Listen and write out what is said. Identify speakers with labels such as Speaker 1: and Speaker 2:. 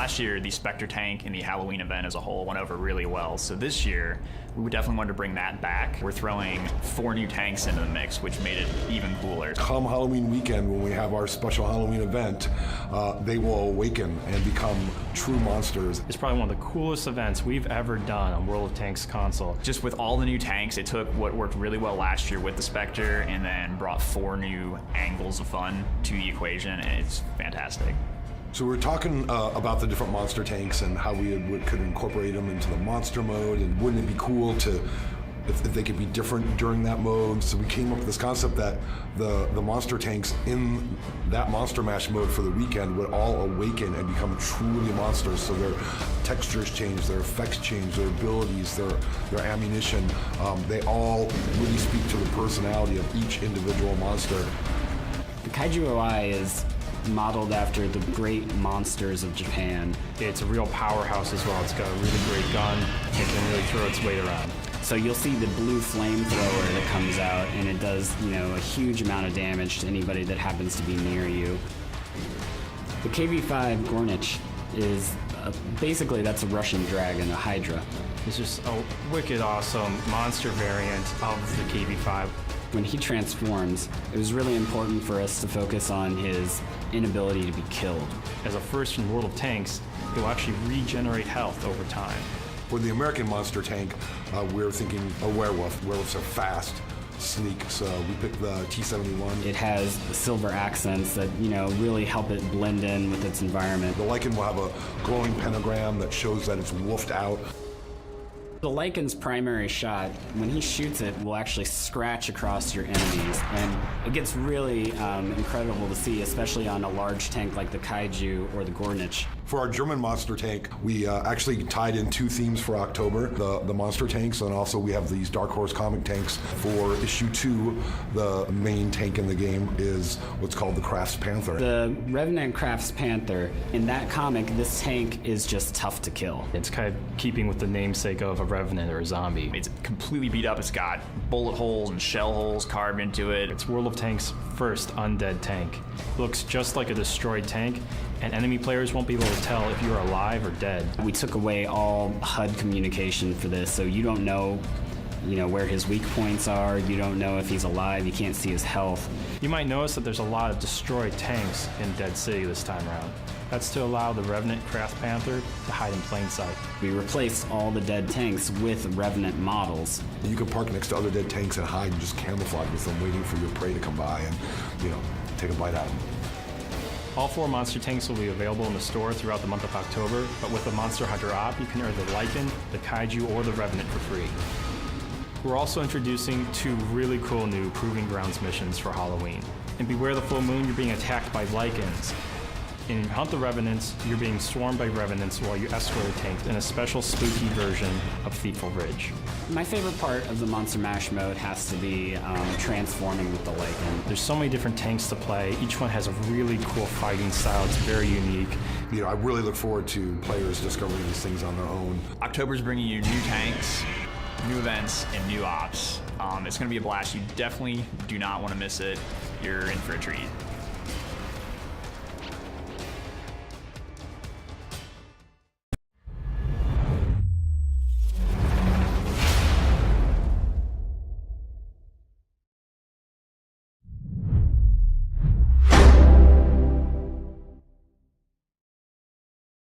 Speaker 1: Last year, the Spectre tank and the Halloween event as a whole went over really well. So this year, we definitely wanted to bring that back. We're throwing 4 new tanks into the mix, which made it even cooler.
Speaker 2: Come Halloween weekend, when we have our special Halloween event, they will awaken and become true monsters.
Speaker 3: It's probably one of the coolest events we've ever done on World of Tanks console.
Speaker 1: Just with all the new tanks, it took what worked really well last year with the Spectre and then brought 4 new angles of fun to the equation, and it's fantastic.
Speaker 2: So we're talking about the different monster tanks and how we could incorporate them into the monster mode, and wouldn't it be cool to if they could be different during that mode. So we came up with this concept that the monster tanks in that Monster Mash mode for the weekend would all awaken and become truly monsters. So their textures change, their effects change, their abilities, their ammunition. They all really speak to the personality of each individual monster.
Speaker 4: The Kaiju OI is modeled after the great monsters of Japan.
Speaker 3: It's a real powerhouse as well. It's got a really great gun. It can really throw its weight around.
Speaker 4: So you'll see the blue flamethrower that comes out, and it does, a huge amount of damage to anybody that happens to be near you. The KV-5 Gornich is basically that's a Russian dragon, a Hydra.
Speaker 3: It's just a wicked awesome monster variant of the KV-5.
Speaker 4: When he transforms, it was really important for us to focus on his inability to be killed.
Speaker 3: As a first in World of Tanks, it will actually regenerate health over time.
Speaker 2: For the American monster tank, we're thinking a werewolf. Werewolves are fast, sleek, so we picked the T-71.
Speaker 4: It has the silver accents that, really help it blend in with its environment.
Speaker 2: The Lycan will have a glowing pentagram that shows that it's woofed out.
Speaker 4: The Lycan's primary shot, when he shoots it, will actually scratch across your enemies, and it gets really incredible to see, especially on a large tank like the Kaiju or the Gornich.
Speaker 2: For our German monster tank, we actually tied in 2 themes for October, the monster tanks, and also we have these Dark Horse comic tanks. For issue 2, the main tank in the game is what's called the Crafts Panther.
Speaker 4: The Revenant Crafts Panther, in that comic, this tank is just tough to kill.
Speaker 3: It's kind of keeping with the namesake of a Revenant or a zombie.
Speaker 1: It's completely beat up. It's got bullet holes and shell holes carved into it.
Speaker 3: It's World of Tanks' first undead tank. It looks just like a destroyed tank, and enemy players won't be able to tell if you're alive or dead.
Speaker 4: We took away all HUD communication for this, so you don't know, where his weak points are. You don't know if he's alive. You can't see his health.
Speaker 3: You might notice that there's a lot of destroyed tanks in Dead City this time around. That's to allow the Revenant Crafts Panther to hide in plain sight.
Speaker 4: We replaced all the dead tanks with Revenant models.
Speaker 2: You can park next to other dead tanks and hide and just camouflage with them, waiting for your prey to come by and, take a bite out of them.
Speaker 3: All 4 monster tanks will be available in the store throughout the month of October, but with the Monster Hunter op, you can earn the Lycan, the Kaiju, or the Revenant for free. We're also introducing 2 really cool new Proving Grounds missions for Halloween. In Beware the Full Moon, you're being attacked by Lycans. In Hunt the Revenants, you're being swarmed by Revenants while you escort a tank in a special spooky version of Thieful Ridge.
Speaker 4: My favorite part of the Monster Mash mode has to be transforming with the Lycan.
Speaker 3: There's so many different tanks to play. Each one has a really cool fighting style. It's very unique.
Speaker 2: I really look forward to players discovering these things on their own.
Speaker 1: October's bringing you new tanks, new events, and new ops. It's going to be a blast. You definitely do not want to miss it. You're in for a treat.